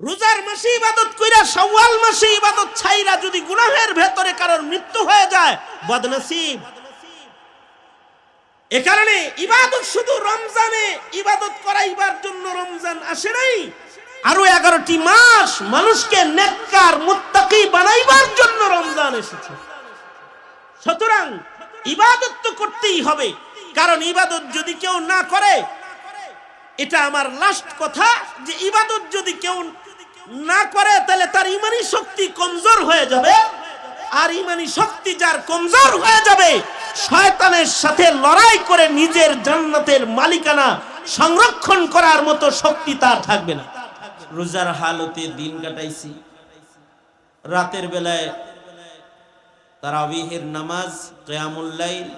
রোজার মাসে ইবাদত কইরা শাওয়াল মাসে ইবাদত ছাইরা যদি গুনাহের ভেতরে কারোর মৃত্যু হয়ে যায় বদনসিব। এ কারণে ইবাদত শুধু রমজানে ইবাদত করাইবার জন্য রমজান আসে নাই, আরো 11টি মাস মানুষকে নেককার মুত্তাকি বানাইবার জন্য রমজান এসেছে। সুতরাং ইবাদত তো করতেই হবে, কারণ ইবাদত যদি কেউ না করে, এটা আমার লাস্ট কথা, যে ইবাদত যদি কেউ না করে তাহলে তার ইমানি শক্তি কমজোর হয়ে যাবে, আর ইমানি শক্তি যার কমজোর হয়ে যাবে শয়তানের সাথে লড়াই করে নিজের জান্নাতের মালিকানা সংরক্ষণ করার মতো শক্তি তার থাকবে না। রোজার হালতে দিন কাটাইছি, রাতের বেলায় তারাবিহের নামাজ, কিয়ামুল লাইল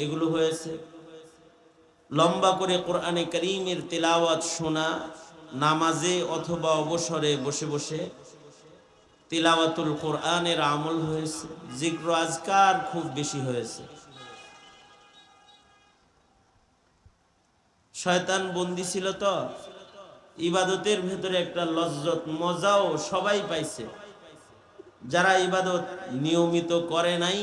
এগুলো হয়েছে, লম্বা করে কোরআনে কারীমের তিলাওয়াত শোনা, নামাজে অথবা অবসরে বসে বসে তিলাওয়াতুল কোরআনের আমল হয়েছে, জিক্র আজকার খুব বেশি হয়েছে। শয়তান বন্দী ছিল তো, ইবাদতের ভেতরে একটা লজ্জত মজাও সবাই পাইছে। যারা ইবাদত নিয়মিত করে নাই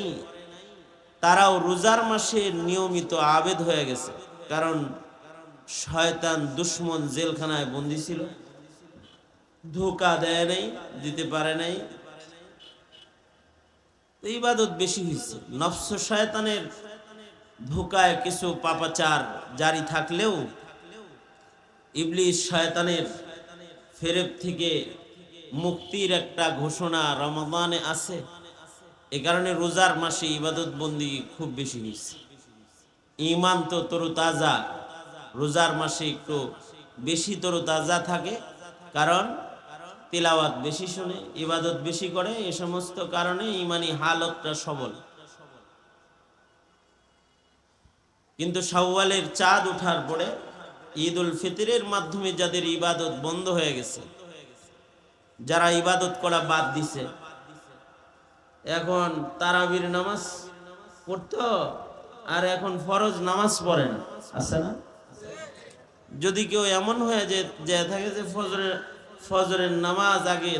তারাও রোজার মাসে নিয়মিত আবেদ হয়ে গেছে, কারণ শয়তান দুশ্মন জেলখানায় বন্দী ছিল, ধোঁকা দেয় নাই, দিতে পারে নাই, ইবাদত বেশি হয়েছে। নফস শয়তানের ধোঁকায় কিছু পাপাচার জারি থাকলেও ইবলিস শয়তানের ফেরেব থেকে মুক্তির একটা ঘোষণা রমাদানে আছে। এ কারণে রোজার মাসে ইবাদত বন্দি খুব বেশি হয়েছে। ঈমান তো তরুতাজা, রোজার মাসে একটু বেশি তরুতাজা থাকে, কারণ তিলাওয়াত বেশি শুনে, ইবাদত বেশি করে, এই সমস্ত কারণে ঈমানি হালতটা সবল। কিন্তু শাওয়ালের চাঁদ ওঠার পরে ঈদ উল ফিতরের মাধ্যমে যাদের ইবাদত বন্ধ হয়ে গেছে, যারা ইবাদত করা বাদ দিছে, এখন তারাবির নামাজ পড়তো আর এখন ফরজ নামাজ পড়েন, আছে না? যদি কেউ এমন হয়ে যে থাকে যে ফজরের নামাজ আগে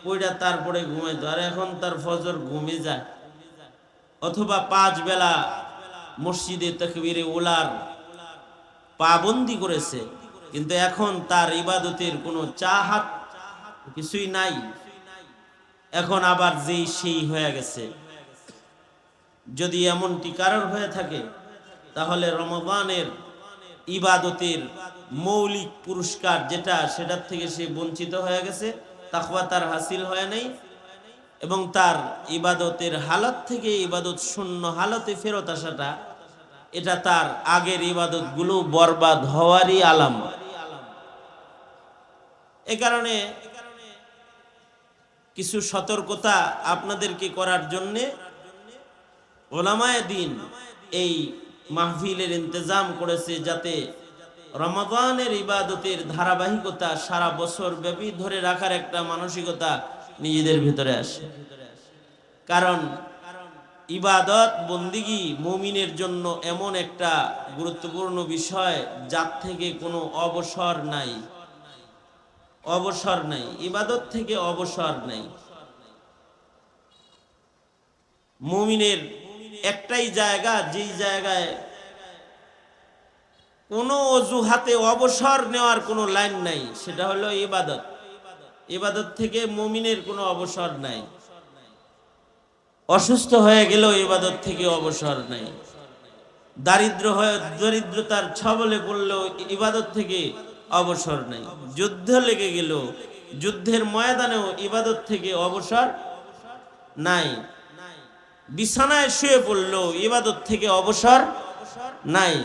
পড়া তারপরে ঘুমাইতো, আর এখন তার ফজর ঘুমে যায়, অথবা 5 বেলা মসজিদে তাকবীরে উলার পাবন্দি করেছে, কিন্তু এখন তার ইবাদতের কোনো চাহাত কিছুই নাই, এখন আবার যেই সেই হয়ে গেছে। যদি এমনটি কারোর হয়ে থাকে তাহলে রমজানের ইবাদতের মৌলিক পুরস্কার যেটা, সেটার থেকে সে বঞ্চিত হয়ে গেছে, তাকওয়া তার হাসিল হয় নাই, এবং তার ইবাদতের হালত থেকে ইবাদত শূন্য হালতে ফেরত আসাটা, এটা তার আগের ইবাদতগুলো বরবাদ হওয়ারই আলামত। এ কারণে কিছু সতর্কতা আপনাদেরকে করার জন্যে উলামায়ে দ্বীন এই মাহফিলের ইন্তজাম করেছে, যাতে রমাদানের ইবাদতের ধারাবাহিকতা সারা বছর ব্যাপী ধরে রাখার একটা মানসিকতা নিজেদের ভিতরে আসে। কারণ ইবাদত বন্দিগি মুমিনের জন্য এমন একটা গুরুত্বপূর্ণ বিষয় যার থেকে কোনো অবসর নাই, অবসর নাই, ইবাদত থেকে অবসর নাই। মুমিনের একটাই জায়গা, যেই জায়গায় কোনো অজুহাতে অবসর নেওয়ার কোনো লাইন নাই, সেটা হলো ইবাদত। ইবাদত থেকে মুমিনের কোনো অবসর নাই। অসুস্থ হয়ে গেলেও ইবাদত থেকে অবসর নাই, দরিদ্রতার ছবলে পড়লেও ইবাদত থেকে অবসর নাই, যুদ্ধ লেগে গেল, যুদ্ধের ময়দানেও ইবাদত থেকে অবসর নাই, বিছানায় শুয়ে পড়লেও ইবাদত থেকে অবসর নাই।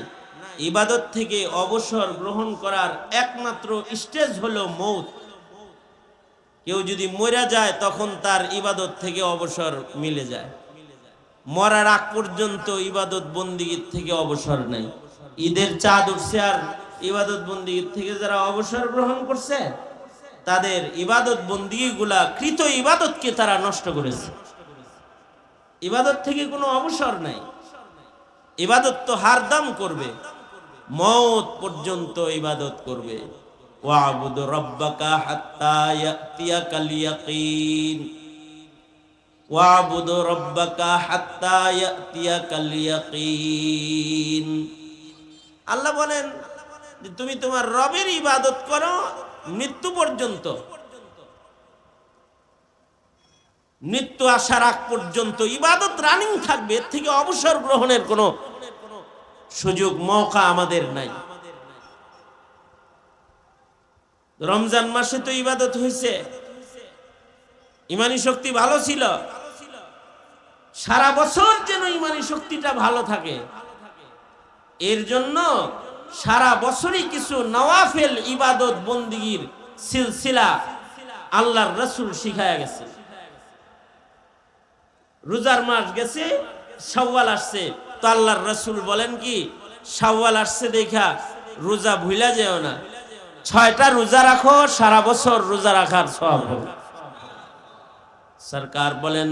ইবাদত থেকে অবসর গ্রহণ করার একমাত্র স্টেজ হলো মৌত। কেউ যদি মরে যায় তখন তার ইবাদত থেকে অবসর মিলে যায়, মরার আগ পর্যন্ত ইবাদত বন্দিগির থেকে অবসর নাই। ঈদের চাঁদ উঠছে আর ইবাদত বন্দিগির থেকে যারা অবসর গ্রহণ করছে, তাদের ইবাদত বন্দিগিগুলা কৃত ইবাদতকে তারা নষ্ট করেছে। ইবাদত থেকে কোনো অবসর নাই, ইবাদত তো হারদাম করবে, মওত পর্যন্ত ইবাদত করবে। ওয়াবুদ রাব্বাকা হাত্তা ইয়াতিয়াকাল ইয়াকিন, ওয়াবুদ রাব্বাকা হাত্তা ইয়াতিয়াকাল ইয়াকিন। আল্লাহ বলেন যে তুমি তোমার রবের ইবাদত করো মৃত্যু পর্যন্ত, মৃত্যু আসার আগ পর্যন্ত ইবাদত রানিং থাকবে। এর থেকে অবসর গ্রহণের কোনো সুযোগ মৌকা আমাদের নাই। রমজান মাসে তো ইবাদত হয়েছে, ইমানি শক্তি ভালো ছিল, সারা বছর যেন ইমানি শক্তিটা ভালো থাকে এর জন্য সারা বছরই কিছু নওয়াফেল ইবাদত বন্দিগির সিলসিলা আল্লাহর রাসূল শিখায়া গেছে। রোজার মাস গেছে, শাওয়াল আসছে, তো আল্লাহর রাসূল বলেন কি, শাওয়াল আসছে দেখা রোজা ভুলা যেও না, 6টা রোজা রাখো, সারা বছর রোজা রাখার সওয়াব হবে। সরকার বলেন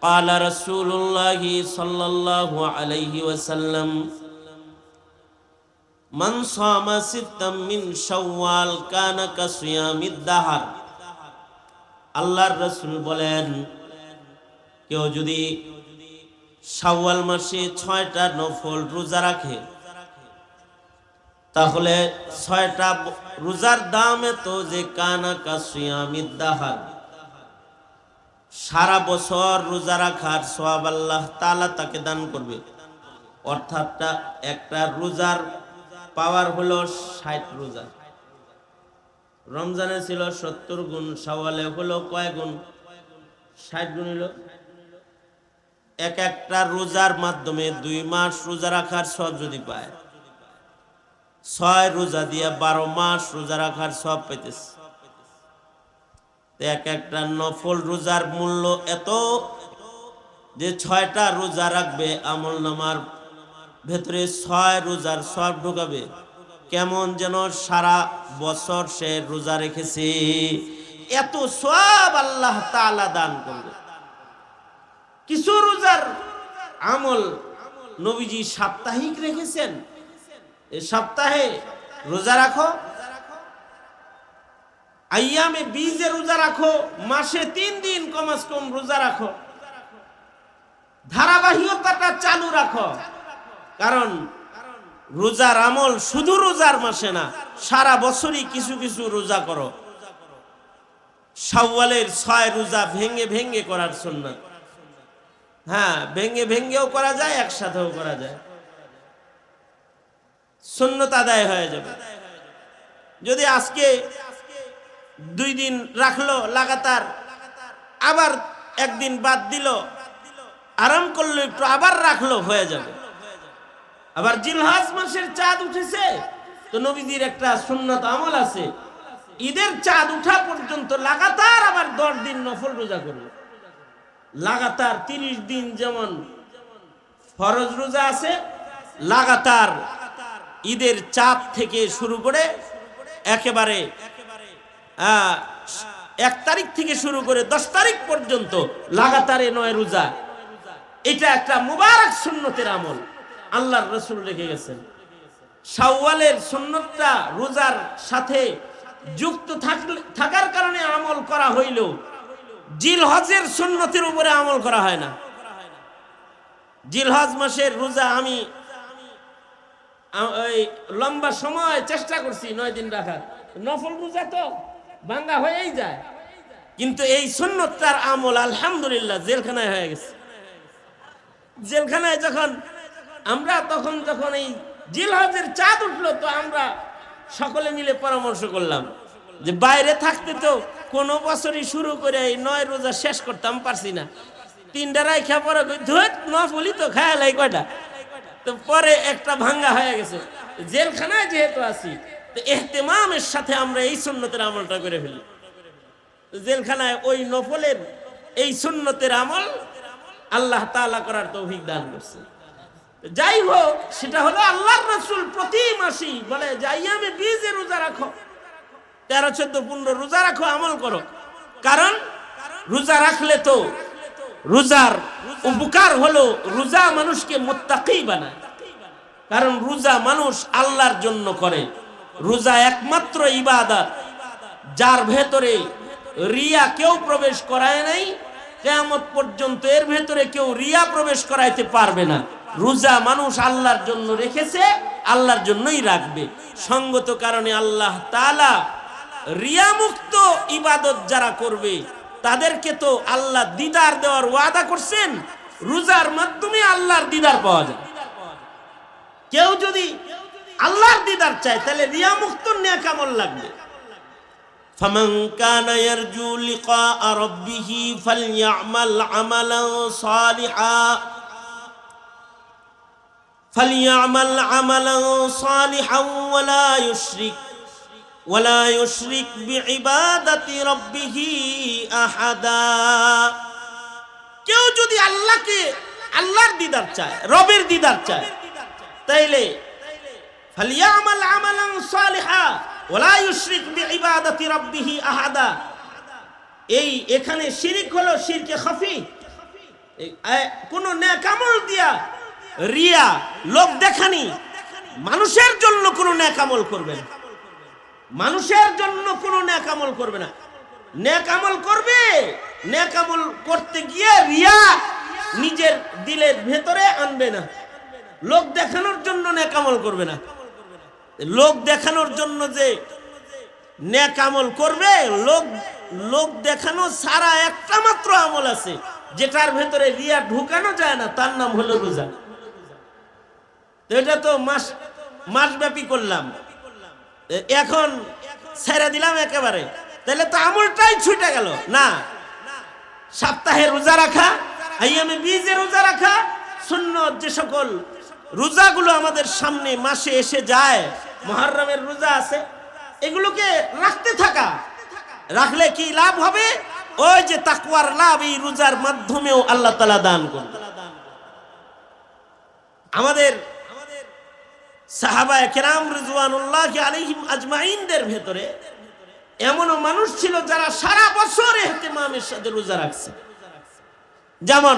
ক্বালা রাসূলুল্লাহ সাল্লাল্লাহু আলাইহি ওয়াসাল্লাম মান সামা সিত্তাম মিন শাওয়াল কানা কাসিয়ামিদ দাহর। আল্লাহর রাসূল বলেন কেউ যদি শাওয়াল মাসে 6টা নফল রোজা রাখে তাহলে 6টা রোজার দাম এত যে কানা কাসিয়ামিদ দাহর, সারা বছর রোজা রাখার সওয়াব আল্লাহ তাআলা তাকে দান করবে। অর্থাৎ একটা রোজার পাওয়ার হলো 60 রোজা। রমজানে ছিল 70 গুণ, শাওয়ালে হলো কয় গুণ? 60 গুণ হলো। এক একটা রোজার মাধ্যমে 2 মাস রোজা রাখার সওয়াব যদি পায়, 6 রোজা দিয়ে 12 মাস রোজা রাখার সওয়াব পাইতেছে। এক একটা নফল রোজার মূল্য এত যে 6টা রোজা রাখবে আমল নামার ভেতরে 6 রোজার সওয়াব ঢুকাবে, কেমন যেন সারা বছর সে রোজা রেখেছে, এত সওয়াব আল্লাহ তাআলা দান করবে। কিছু রোজার আমল নবীজি সাপ্তাহিক রেখেছেন, এই সপ্তাহে রোজা রাখো, আইয়ামে বীজে রোজা রাখো, মাসে 3 দিন কমাস কম রোজা রাখো, ধারাবাহিকতাটা চালু রাখো। কারণ রোজার আমল শুধু রোজার মাসে না, সারা বছরই কিছু কিছু রোজা করো। শাওয়ালের 6 রোজা ভেঙে ভেঙে করার সুন্নাত। হ্যাঁ, ভেঙে ভেঙেও করা যায়, একসাথেও করা যায়, সুন্নত আদায় হয়ে যাবে। যদি আজকে 2 দিন রাখলো লাগাতার, আবার একদিন বাদ দিল, আরাম করলো একটু, আবার রাখলো, হয়ে যাবে। আবার জিলহজ মাসের চাঁদ উঠেছে, তো নবীজির একটা সুন্নত আমল আছে, ঈদের চাঁদ উঠা পর্যন্ত লাগাতার আবার 10 দিন নফল রোজা করবে। লাগাতার 30 দিন যেমন ফরজ রোজা আছে, লাগাতার ঈদের চাঁদ থেকে শুরু করে একেবারে 1 তারিখ থেকে শুরু করে 10 তারিখ পর্যন্ত লাগাতার 9 রোজা। এটা একটা মুবারক সুন্নতের আমল আল্লাহর রাসূল রেখে গেছেন। শাওয়ালের সুন্নতটা রোজার সাথে যুক্ত থাকার কারণে আমল করা হইল, জিলহজের সুন্নতের উপরে আমল করা হয় না। জিলহজ মাসের রোজা আমি লম্বা সময় চেষ্টা করছি 9 দিন রাখার, নফল রোজা তো ভাঙ্গা হয়েই যায়, কিন্তু এই সুন্নতটার আমল আলহামদুলিল্লাহ জেলখানায় হয়ে গেছে। জেলখানায় যখন আমরা যখন এই জিলহজের চাঁদ উঠলো, তো আমরা সকলে মিলে পরামর্শ করলাম যে বাইরে থাকতে তো কোনো বছরই শুরু করে এই 9 রোজা শেষ করতাম পারছি না, 3টা রাইখা পরে ধুত নফলই তো খায়ালাই কয়টা, তো পরে একটা ভাঙ্গা হয়ে গেছে। জেলখানায় যেহেতু আছি, তো ইহতিমামের সাথে আমরা এই সুন্নতের আমলটা করে ফেলি। জেলখানায় ওই নফলের এই সুন্নতের আমল আল্লাহ তাআলা করার তৌফিক দান করছে। যাই হোক, সেটা হলো আল্লাহর রাসূল প্রতি মাসেই বলে যে আইয়ামে বীজে রোজা রাখো, 13, 14, 15 রোজা রাখো, আমল করো। কারণ রোজা রাখলে তো রোজার উপকার হলো রোজা মানুষকে মুত্তাকি বানায়। কারণ রোজা মানুষ আল্লাহর জন্য করে, রোজা একমাত্র ইবাদত যার ভেতরে রিয়া কেউ প্রবেশ করায় নাই, কিয়ামত পর্যন্ত এর ভেতরে কেউ রিয়া প্রবেশ করাইতে পারবে না। রোজা মানুষ আল্লাহর জন্য রেখেছে, আল্লাহর জন্যই রাখবে। সঙ্গত কারণে আল্লাহ তাআলা রিয়া মুক্ত ইবাদত যারা করবে তাদেরকে তো আল্লাহ দিদার দেওয়ার ওয়াদা করছেন। রোজার মাধ্যমে আল্লাহর দিদার পাওয়া যায়। কেউ যদি আল্লাহর দিদার চায় তাহলে রিয়া মুক্ত নেক আমল লাগবে। ফামান কানা ইয়ারজু লিকা রাব্বিহি ফালইআমাল আমালান সালিহান ওয়ালা ইউশরিক বিইবাদাতি রাব্বিহি আহাদা। কেউ যদি আল্লাহর দিদার চায়, রবের দিদার চায়, তাইলে ফালিয়ামাল আমালান সালিহা ওয়ালা ইউশরিক বিইবাদাতি রাব্বিহি আহাদা। এখানে শিরক হলো শিরকে খাফি। কোন নেক আমল দিয়া রিয়া, লোক দেখানি, মানুষের জন্য কোন নেক আমল করবে না। মানুষের জন্য কোন নেক আমল করবে না। নেক আমল করবে, নেক আমল করতে গিয়ে রিয়া নিজের দিলের ভেতরে আনবে না। লোক দেখানোর জন্য নেক আমল করবে না। লোক দেখানোর জন্য যে নেক আমল করবে, লোক দেখানো ছাড়া একটা মাত্র আমল আছে যেটার ভেতরে রিয়া ঢুকানো যায় না, তার নাম হলো রোজা। তো এটা তো মাসব্যাপী করলাম, এখন ছেড়ে দিলাম একেবারে, তাহলে তো আমলটাই ছুটে গেল না। সপ্তাহে রোজা রাখা, আইয়ামে বীজে রোজা রাখা, সুন্নত যে সকল রোজাগুলো আমাদের সামনে মাসে এসে যায়, মুহররমের রোজা আছে, এগুলোকে রাখতে থাকা। রাখলে কি লাভ হবে? ওই যে তাকওয়ার লাভ এই রোজার মাধ্যমেও আল্লাহ তাআলা দান করবে। আমাদের সাহাবায়ে কেরাম রিজওয়ানুল্লাহি আলাইহিম আজমাইনদের ভেতরে এমনও মানুষ ছিল যারা সারা বছর ইহতিমামের সাথে রোজা রাখছে। যেমন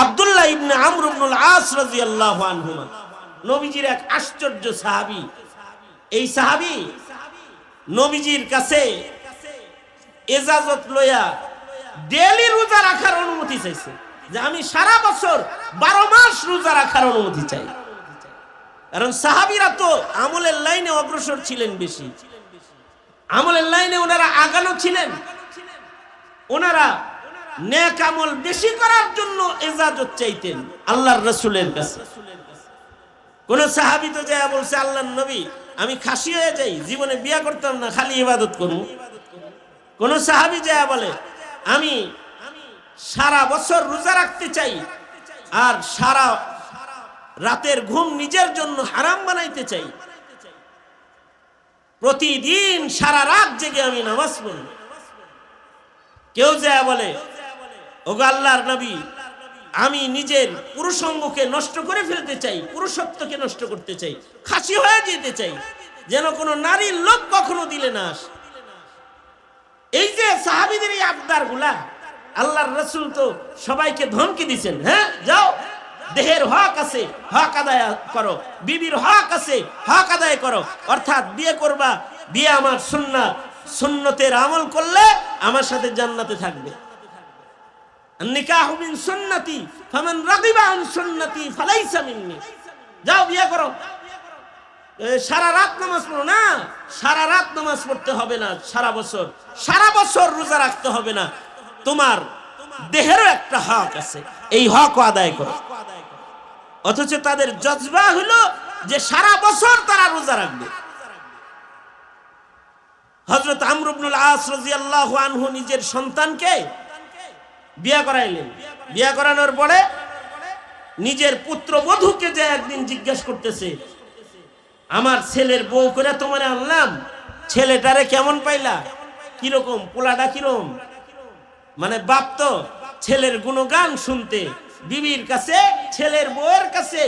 আব্দুল্লাহ ইবনে আমর ইবনুল আস রাদিয়াল্লাহু আনহুমা, নবীজির এক আশ্চর্য সাহাবী। এই সাহাবী নবীজির কাছে ইজাজত লয়া ডেইলি রোজা রাখার অনুমতি চাইছে, যে আমি সারা বছর 12 মাস রোজা রাখার অনুমতি চাই। কারণ সাহাবীরা তো আমলের লাইনে অগ্রসর ছিলেন বেশি, আমলের লাইনে ওনারা আগানো ছিলেন। ওনারা নেক আমল বেশি করার জন্য ইজাজত চাইতেন আল্লাহর রাসূলের কাছে। কোন সাহাবী তো যায় বলছে, আল্লাহর নবী আমি খাসি হয়ে যাই, জীবনে বিয়ে করতাম না, খালি ইবাদত করব। কোন সাহাবী যায় বলে, আমি সারা বছর রোজা রাখতে চাই, আর সারা রাতের ঘুম নিজের জন্য হারাম বানাইতে চাই, প্রতিদিন সারা রাত জেগে আমি নামাজ পড়ি। কেউ যায় বলে, ওগো আল্লাহর নবী আমি নিজের পুরুষাঙ্গকে নষ্ট করে ফেলতে চাই, পুরুষত্বকে নষ্ট করতে চাই, খাসি হয়ে যেতে চাই, যেন কোনো নারীর লোক কখনো দিলে না আসে। এই যে সাহাবীদের এই আবদার গুলা, আল্লাহর রাসূল তো সবাইকে ধমকি দিয়েছেন, হ্যাঁ যাও, দেহের হক আছে, হক আদায় করো, বিবির হক আছে, হক আদায় করো। অর্থাৎ বিয়ে করবা, বিয়ে আমার সুন্নাত, সুন্নতের আমল করলে আমার সাথে জান্নাতে থাকবে। নিকাহু মিন সুন্নতি ফামান রাগিবা আন সুন্নতি ফালাইসা মিন্নি। যাও বিয়ে করো। সারা রাত নামাজ পড়ো না, সারা রাত নামাজ পড়তে হবে না, সারা বছর রোজা রাখতে হবে না, তোমার দেহেরও একটা হক আছে, এই হক আদায় করো। অথচ তাদের জজবা হলো যে সারা বছর তারা রোজা রাখবে। হযরত আমর ইবনুল আস রাদিয়াল্লাহু আনহু নিজের সন্তানকে বিয়ে করাইলেন। বিয়ে করানোর পরে নিজের পুত্রবধূকে যে একদিন জিজ্ঞেস করতেছে, আমার ছেলের বউ করে তোমারে আনলাম, ছেলেটারে কেমন পাইলা, কিরকম, পোলাটা কিরকম? মানে বাপ তো ছেলের গুণগান শুনতে বিবির কাছে, ছেলের বউয়ের কাছে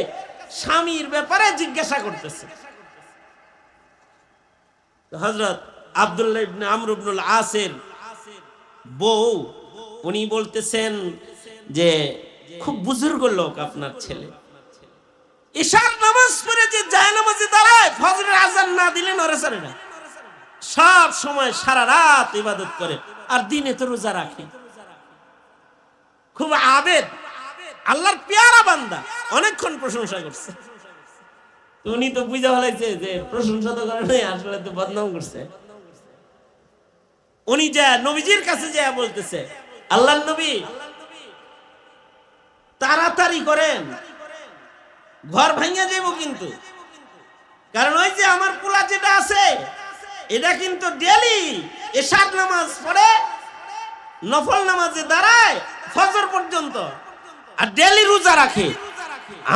স্বামীর ব্যাপারে জিজ্ঞাসা করতেছে। হযরত আব্দুল্লাহ ইবনে আমর ইবনুল আসের বউ, উনি বলতেছেন যে খুব বুজুর্গ লোক আপনার ছেলে, ইশার নামাজ পড়ে যে জায়নামাজে দাঁড়ায়, ফজরের আজান না দিলে নড়ে চড়ে না, সব সময় সারা রাত ইবাদত করে, আর দিনে তো রোজা রাখে। খুব আবেদ, আল্লাহর পেয়ারা বান্দা, অনেকক্ষণ প্রশংসা করছে। উনি তো বুঝা ফেলাইছে যে প্রশংসা তো করে নাই, আসলে তো বদনাম করছে। উনি যা নবীজির কাছে যা বলতেছে, আল্লাহর নবী তাড়াতাড়ি করেন, ঘর ভাঙিয়া যাইব কিন্তু, কারণ ওই যে আমার পোলা যেটা আছে এটা কিন্তু ডেলি এশার নামাজ পড়ে, নফল নামাজে দাঁড়ায় ফজর পর্যন্ত, আর ডেলি রোজা রাখে।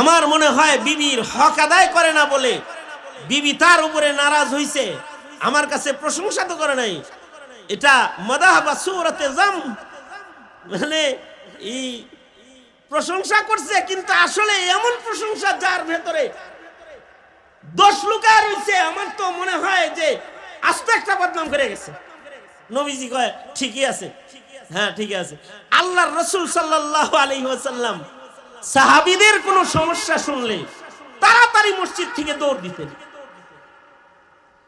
আমার মনে হয় বিবির হক আদায় করে না বলে বিবি তার উপরে নারাজ হইছে, আমার কাছে প্রশংসা তো করে নাই। এটা মাদাহ বা সূরাতে জাম, মানে এই প্রশংসা করছে, কিন্তু আসলে এমন প্রশংসা যার ভেতরে দোষ লুকায় রয়েছে। আমার তো মনে হয় যে আস্ত একটা বদনাম করে গেছে। নবীজি কয় ঠিকই আছে, হ্যাঁ ঠিকই আছে। আল্লাহর রাসূল সাল্লাল্লাহু আলাইহি ওয়াসাল্লাম সাহাবীদের কোনো সমস্যা শুনলে তাড়াতাড়ি মসজিদ থেকে দৌড় দিতেন।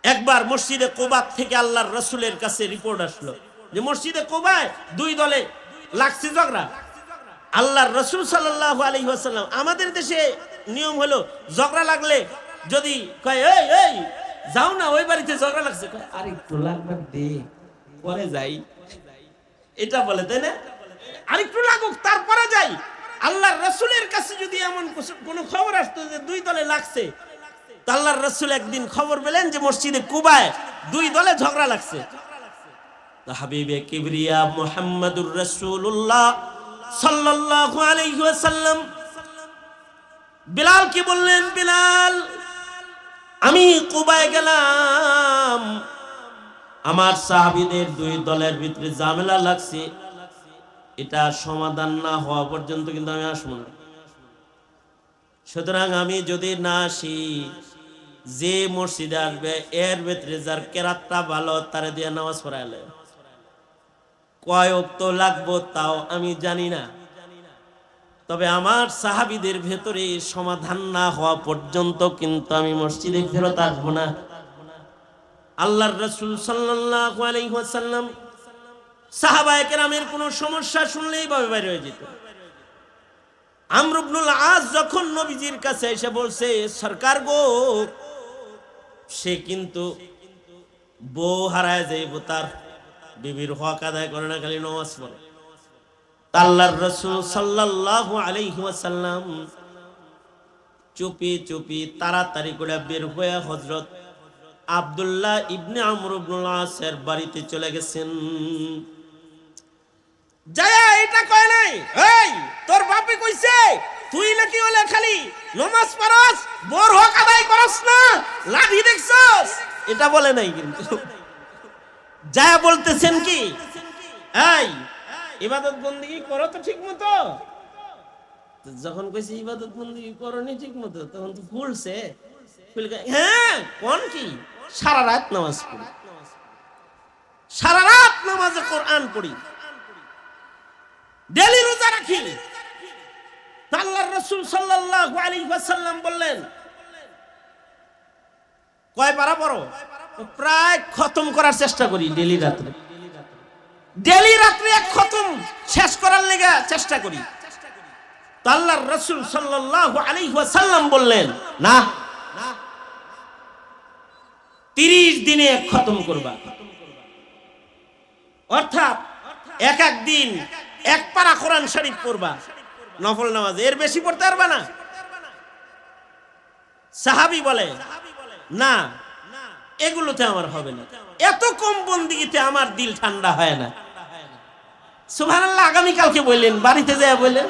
একবার মসজিদে কুবা থেকে আল্লাহর রাসূলের কাছে রিপোর্ট আসলো যে মসজিদে কুবায় দুই দলে লাগছে ঝগড়া। আল্লাহর রাসূল সাল্লাল্লাহু আলাইহি ওয়াসাল্লাম, আমাদের দেশে নিয়ম হলো ঝগড়া লাগলে যদি কয় এই এই যাও না, ওই বাড়িতে ঝগড়া লাগছে, কয় আরে একটু লাগবে দে পরে যাই, এটা বলে, তাই না? আরেকটু লাগুক তারপরে যাই। আল্লাহর রাসূলের কাছে যদি এমন কোন খবর আসতো যে দুই দলে লাগছে, তা আল্লাহর রাসূল একদিন খবর পেলেন যে মসজিদে কুবায় দুই দলে ঝগড়া লাগছে। তো হাবিবে কিবরিয়া মুহাম্মাদুর রাসূলুল্লাহ সাল্লাল্লাহু আলাইহি ওয়াসাল্লাম বিলালকে বললেন, বিলাল আমি কুবায় গেলাম, আমার সাহাবীদের দুই দলের ভিতরে ঝামেলা লাগছে, এটা সমাধান না হওয়া পর্যন্ত কিন্তু আমি আসবো না। সুতরাং আমি যদি না আসি, যে মসজিদে আসবে এর ভিতরে যার কেরাতটা ভালো তারে দিয়ে নামাজ পড়াইলে কয় ওয়াক্ত লাগবো তাও আমি জানি না, তবে আমার সাহাবীদের ভেতরে সমাধান না হওয়া পর্যন্ত কিন্তু আমি মসজিদে ফেরত আসবো না। আল্লাহর রাসূল সাল্লাল্লাহু আলাইহি ওয়াসাল্লাম সাহাবায়ে কেরামের কোনো সমস্যা শুনলেই ভাবে বাইরে হয়ে যেত। আমর ইবনুল আস যখন নবীজির কাছে এসে বলছে, সরকার গো, সে কিন্তু বউ হারায় যাইব, তার বিবির হক আদায় করে না, খালি নামাজ পড়ে। আল্লাহর রাসূল সাল্লাল্লাহু আলাইহি ওয়াসাল্লাম চুপি চুপি তাড়াতাড়ি করে বের হয়ে হযরত আব্দুল্লাহ ইবনে আমর ইবনুল আসের বাড়িতে চলে গেছেন। যায়া এটা কয় নাই, এই তোর বাপে কইছে তুই নাকি হলে খালি নামাজ পড়স, বউর হক আদায় করস না, লাঠি দেখছস, এটা বলে নাই। কিন্তু যায়া বলতেছেন কি, এই ইবাদত বন্দেগী করো তো ঠিক মতো। যখন কইছে ইবাদত বন্দেগী করনি ঠিক মতো, তখন তো ফুলছে, হ্যাঁ কোন কি সারা রাত নামাজ পড়ি, সারা রাত নামাজে কোরআন পড়ি, ডেলি রোজা রাখি। আল্লাহর রাসূল সাল্লাল্লাহু আলাইহি ওয়াসাল্লাম বললেন, কয় পারা পড়ো? প্রায় খতম করার চেষ্টা করি, ডেলি রাত্রে এক খতম শেষ করার লেগে চেষ্টা করি। আল্লাহর রাসূল সাল্লাল্লাহু আলাইহি ওয়াসাল্লাম বললেন, না, 30 দিনে এক খতম করবা, অর্থাৎ এক এক দিন এক পারা কোরআন শরীফ পড়বা নফল নামাজ, এর বেশি পড়তে পারবা না। সাহাবী বলে, না এগুলোতে আমার হবে না, এত কম বন্দিগিতে আমার দিল ঠান্ডা হয় না। সুবহানাল্লাহ, আগামী কালকে বললেন, বাড়িতে যায় বললেন,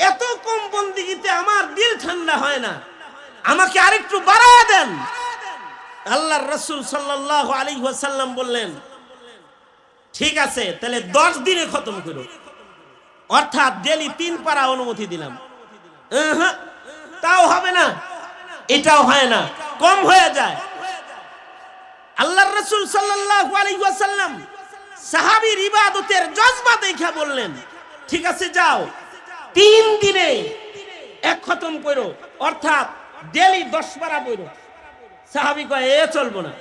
এত কম বন্দিগিতে আমার দিল ঠান্ডা হয় না, আমাকে আরেকটু বাড়ায় দেন। আল্লাহর রাসূল সাল্লাল্লাহু আলাইহি ওয়াসাল্লাম বললেন, ঠিক আছে তাহলে 10 দিনে খতম করো, অর্থাৎ ডেলি 3 পারা অনুমতি দিলাম। তাও হবে না, এটাও হয় না, কম হয়ে যায়। আল্লাহর রাসূল সাল্লাল্লাহু আলাইহি ওয়াসাল্লাম সাহাবীর ইবাদতের জজবা দেখে বললেন, ঠিক আছে যাও 3 দিনে এক খতম করো, অর্থাৎ ডেলি 10 পারা পড়ো। সাহাবী কয় এ চলবো না।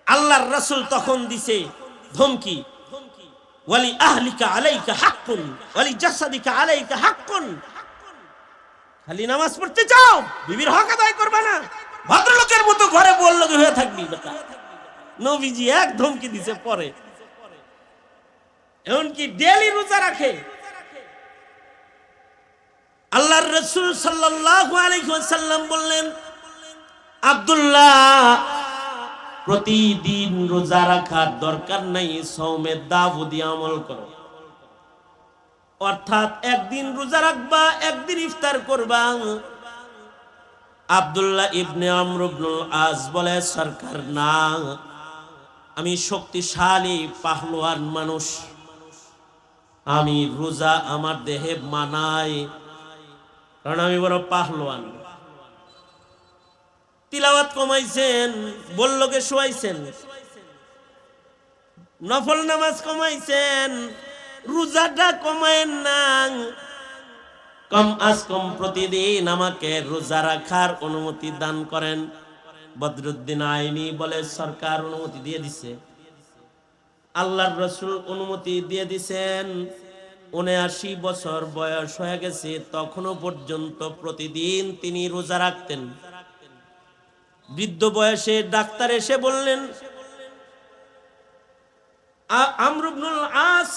আল্লাহর রাসূল তখন দিছে ধমকি, ওয়ালি আহলিকা আলাইকা হাক্কুন ওয়ালি জাসাদিকা আলাইকা হাক্কুন। খালি নামাজ পড়তে চাও, বিবির হক আদায় করবে না, ভদ্রলোকের মতো ঘরে বললো হয়ে থাকবি বেটা। নবীজি এক ধমকি দিছে পরে, এমনকি ডেলি রোজা রাখে। আল্লাহর রাসূল সাল্লাল্লাহু আলাইহি ওয়াসাল্লাম বললেন, আব্দুল্লাহ প্রতিদিন রোজা রাখার দরকার নাই, সওমে দাউদি আমল করো। অর্থাৎ একদিন রোজা রাখবা, একদিন ইফতার করবা। আব্দুল্লাহ ইবনে আমর ইবনুল আস বলে, সরকার না, আমি শক্তিশালী পাহলোয়ান মানুষ, আমি রোজা আমার দেহে মানায়, কারণ আমি বড় পাহলোয়ান। তিলাওয়াত কমাইছেন, বললোকে শোয়াইছেন, নফল নামাজ কমাইছেন, রোজাটা কমায়েন না। কম আজ কম প্রতিদিন আমাকে রোজা রাখার অনুমতি দান করেন। বদরুদ্দিন আইনি বলে, সরকার অনুমতি দিয়ে দিছে, আল্লাহর রাসূল অনুমতি দিয়ে দিছেন। ৭৯ বছর বয়স হয়ে গেছে, তখনও পর্যন্ত প্রতিদিন তিনি রোজা রাখতেন। বৃদ্ধ বয়সে ডাক্তার এসে বললেন, আমর ইবনুল আস,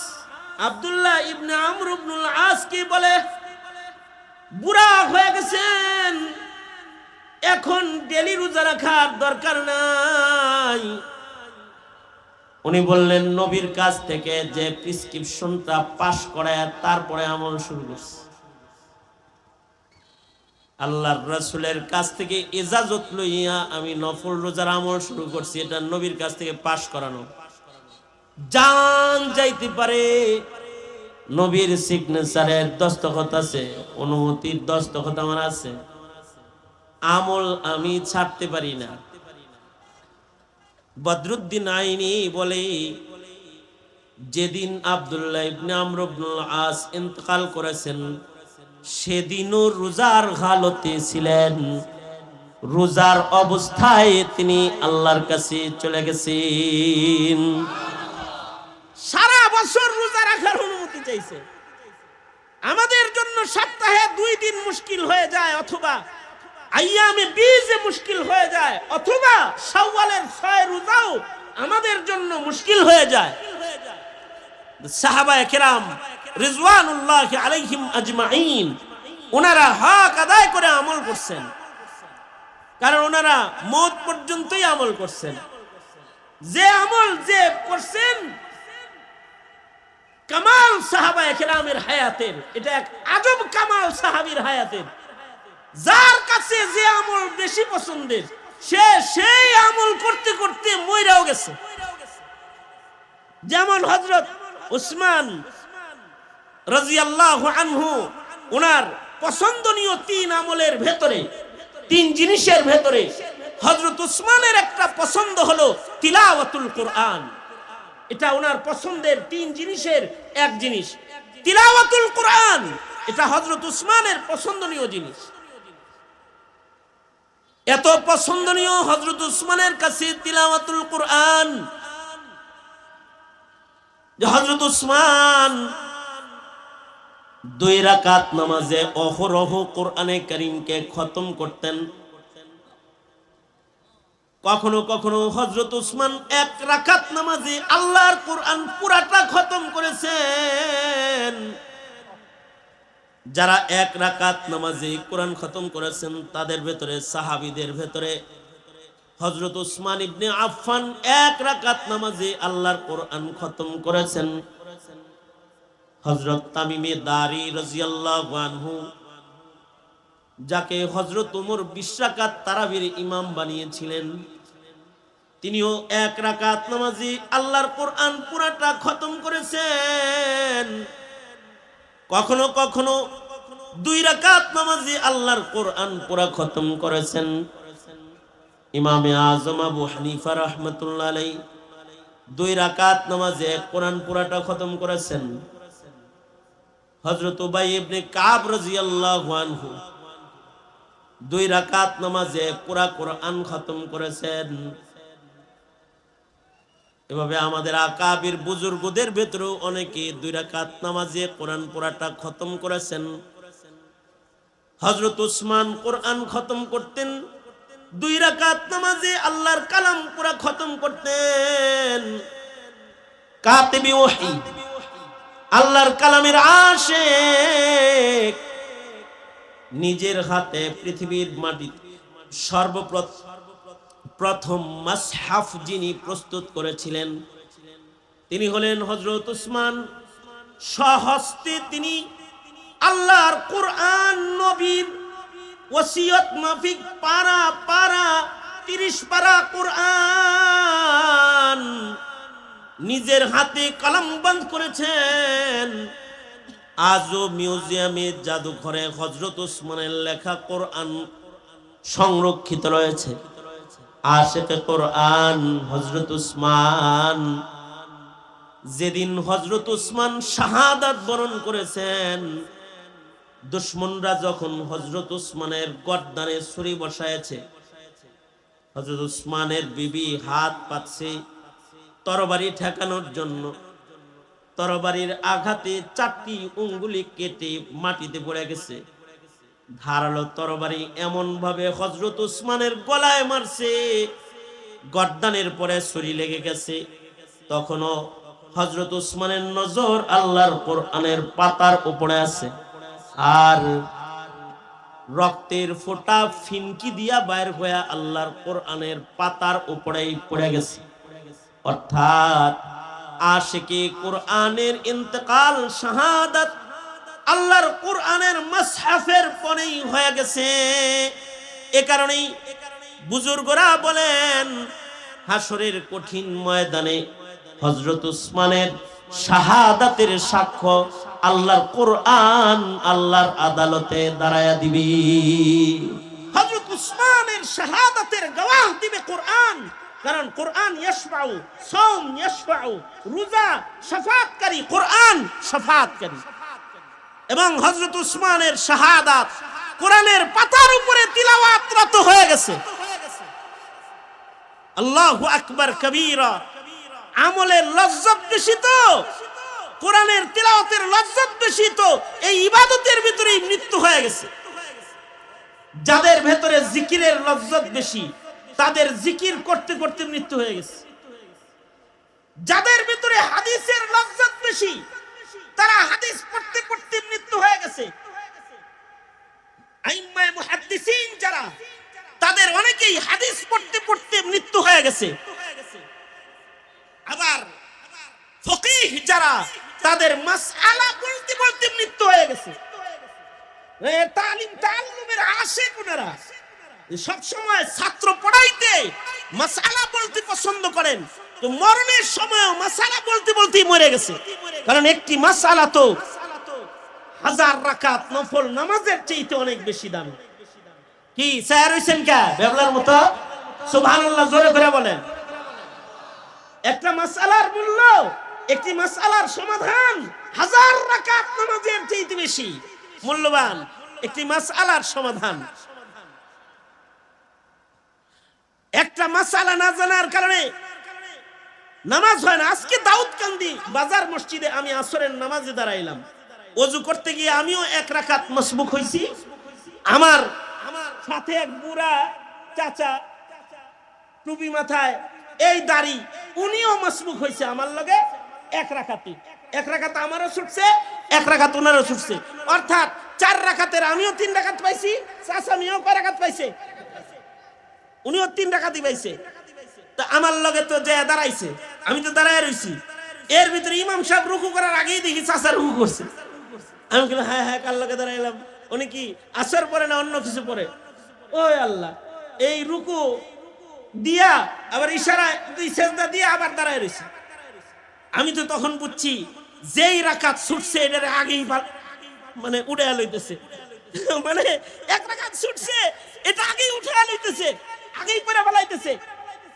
আব্দুল্লাহ ইবনে আমর ইবনুল আস কি বলে বুড়া হয়ে গেছেন, এখন ডেলি রোজা রাখার দরকার নাই। উনি বললেন, নবীর কাছ থেকে যে প্রেসক্রিপশনটা পাস করায় তারপরে আমল শুরু করছে। আল্লাহর রাসূলের কাছ থেকে ইজাজত লইয়া আমি নফল রোজার আমল শুরু করছি, এটা নবীর কাছ থেকে পাস করানো। জান যাইতে পারে, নবীর সিগনেচারের দস্তখত আছে, অনুমতির দস্তখত আমার আছে, আমল আমি ছাড়তে পারি না। বদরুদ্দিন আইনি বলে, যেদিন আব্দুল্লাহ ইবনে আমর ইবনুল আস ইন্তেকাল করেছেন, সেদিনও রোজার হালতে ছিলেন, রোজার অবস্থায় তিনি আল্লাহর কাছে চলে গেছেন। সারা বছর রোজা রাখার অনুমতি চাইছে। আমাদের জন্য সপ্তাহে 2 দিন মুশকিল হয়ে যায়, অথবা আইয়ামে 20 মুশকিল হয়ে যায়, অথবা শাওয়ালের 6 রোজাও আমাদের জন্য মুশকিল হয়ে যায়। সাহাবায়ে কেরাম রিজওয়ানুল্লাহি আলাইহিম আজমাইন ওনারা হক আদায় করে আমল করছেন, কারণ ওনারা মওত পর্যন্তই আমল করছেন। যে আমল যে করছেন, কামাল সাহাবায়ে কেরামের হায়াতের, এটা এক আজব কামাল সাহাবীর হায়াতের। যার কাছে যে আমল বেশি পছন্দের, সে সেই আমল করতে করতে মইরাও গেছে। যেমন হযরত উসমান রাদিয়াল্লাহু আনহু, ওনার পছন্দনীয় 3 আমলের ভেতরে, 3 জিনিসের ভেতরে হযরত উসমানের একটা পছন্দ হলো তিলাওয়াতুল কোরআন। এটা ওনার পছন্দের 3 জিনিসের এক জিনিস, তিলাওয়াতুল কোরআন। এটা হযরত উসমানের পছন্দনীয় জিনিস। এত পছন্দনীয় হযরত উসমানের কাছে তিলাওয়াতুল কোরআন যে হযরত উসমান 2 রাকাত নামাজে অহরহ কোরআনে কারীমকে খতম করতেন। কখনো কখনো হযরত উসমান 1 রাকাত নামাজে আল্লাহর কোরআন পুরাটা খতম করেছেন। যারা 1 রাকাত নামাজে কোরআন খতম করেছেন, তাদের ভেতরে, সাহাবীদের ভেতরে হযরত উসমান ইবনে আফফান 1 রাকাত নামাজে আল্লাহর কোরআন খতম করেছেন। হযরত তামিমে দারি রাদিয়াল্লাহু আনহু, যাকে হযরত ওমর 20 রাকাত তারাবির ইমাম বানিয়েছিলেন, তিনিও 1 রাকাত নামাজে আল্লাহর কোরআন পুরাটা খতম করেছেন। কখনো কখনো 2 রাকাত নামাজে আল্লাহর কোরআন পুরা খতম করেছেন। ইমামে আজম আবু হানিফা রাহমাতুল্লাহ আলাইহি 2 রাকাত নামাজে কোরআন পুরাটা খতম করেছেন। হযরত উবাই ইবনে কাব রাদিয়াল্লাহু আনহু 2 রাকাত নামাজে পুরা কোরআন খতম করেছেন। এভাবে আমাদের আকাবির বুজুর্গদের ভেতরেও অনেকে 2 রাকাত নামাজে কোরআন পুরাটা খতম করেছেন। হযরত উসমান কোরআন খতম করতেন 2 রাকাত নামাজে, আল্লাহর কালাম পুরা খতম করতেন। কাতিবি ওহী, আল্লাহর কালামের আশিক, নিজের হাতে পৃথিবীর মাটিতে সর্বপ্রথম মাসহাফ যিনি প্রস্তুত করেছিলেন তিনি হলেন হযরত উসমান। স্বহস্তে তিনি আল্লাহর কোরআন নবীর ওসিয়ত মাফিক পারা 30 পারা কোরআন নিজের হাতে কলমবন্দ করেছেন। আজও মিউজিয়ামে জাদুঘরে হযরত উসমানের লেখা কোরআন সংরক্ষিত রয়েছে। আশিকে কোরআন হযরত উসমান। যেদিন হযরত উসমান শাহাদাত বরণ করেছেন, দুশমনরা যখন হযরত উসমানের গর্দানে ছুরি বসায়েছে, হযরত উসমানের বিবি হাত পাতছে তরবারি ঠেকানোর জন্য। তরবারির আঘাতে 4টি আঙ্গুলি কেটে মাটিতে পড়ে গেছে। ধারালো তরবারি এমন ভাবে হযরত উসমানের গলায় মারছে, গর্দানের পরে ছুরি লেগে গেছে। তখনও হযরত উসমানের নজর আল্লাহর কোরআনের পাতার উপরে আছে, আর রক্তের ফোঁটা ফিনকি দিয়া বাইর হয়ে আল্লাহর কোরআনের পাতার উপরেই পড়ে গেছে। অর্থাৎ আশিকে কোরআনের ইন্তেকাল, শাহাদাত আল্লাহর কোরআনের মাসহাফের পরেই হয়ে গেছে। এ কারণেই বুজুর্গরা বলেন, হাসরের কঠিন ময়দানে হযরত উসমানের শাহাদাতের সাক্ষ্য আল্লাহর কোরআন আল্লাহর আদালতে দাঁড়ায়া দিবি। হযরত উসমানের শাহাদাতের গওয়াহ দিবে কোরআন। কারণ কোরআন ইয়াশফাউ, সাওম ইয়াশফাউ, রোজা শাফাআতকারী, কোরআন শাফাআতকারী। এবং হযরত উসমানের শাহাদাত কোরআনের পাতার উপরে তিলাওয়াতরত হয়ে গেছে। আল্লাহু আকবার কবীরা। আমলের লজ্জত বেশি তো, কোরআনের তিলাওয়াতের লজ্জত বেশি তো, এই ইবাদতের ভিতরেই মৃত্যু হয়ে গেছে। যাদের ভেতরে জিকিরের লজ্জত বেশি তাদের জিকির করতে করতে মৃত্যু হয়ে গেছে। যাদের ভিতরে হাদিসের লজ্জত বেশি তারা হাদিস পড়তে পড়তে মৃত্যু হয়ে গেছে। আইম্মায়ে মুহাদ্দিসিন যারা, তাদের অনেকেই হাদিস পড়তে পড়তে মৃত্যু হয়ে গেছে। আবার ফকিহ যারা, তাদের মাসআলা বলতে বলতে মৃত্যু হয়ে গেছে। তালিমের আশিক ওনারা সব সময় ছাত্র পড়াইতে মাসআলা বলতে পছন্দ করেন, তো মরণের সময়ও মাসআলা বলতে বলতেই মরে গেছে। কারণ একটি মাসআলা তো 1000 রাকাত নফল নামাজের চাইতে অনেক বেশি দামি। কি স্যার হইছেন কে বেবলার মতো? সুবহানাল্লাহ জোরে করে বলেন। একটা মাসআলার মূল্য, একটি মাসআলার সমাধান 1000 রাকাত নামাজের চাইতে বেশি মূল্যবান একটি মাসআলার সমাধান। একটা মাসআলা না জানার কারণে নামাজ হয় না। আজকে দাউদকান্দি বাজার মসজিদে আমি আসরের নামাজে দাঁড়াইলাম, ওযু করতে গিয়ে আমিও 1 রাকাত মাসবুক হইছি। আমার সাথে এক বুড়া চাচা, টুপি মাথায়, এই দাড়ি, উনিও মাসবুক হইছে আমার লগে 1 রাকাতে। 1 রাকাত আমারও ছুটছে, 1 রাকাত ওনারও ছুটছে। অর্থাৎ 4 রাকাতের আমিও 3 রাকাত পাইছি, চাচা মিও কয় রাকাত পাইছে? উনিও 3 রাকাতই পাইছে। তো আমার লগে তো যে দাঁড়াইছে, আমি তো দাঁড়ায় রইছি। এর ভিতরে ইমাম সাহেব রুকু করার আগেই দেখি চাচা রুকু করছে। আমি বললাম হ্যাঁ হ্যাঁ, কার লগে দাঁড়াইলাম? উনি কি আসর পরে না অন্য কিছু পরে? ওই আল্লাহ, এই রুকু দিয়া আবার ইশারা 2 সেজদা দিয়া আবার দাঁড়ায় রইছে। আমি তো তখন বুঝছি যেই রাকাত ছুটছে এটার আগেই মানে উড়ে লইতেছে। মানে 1 রাকাত ছুটছে, এটা আগেই উঠে লইতেছে, আগেই পরে ফেলাইতেছে,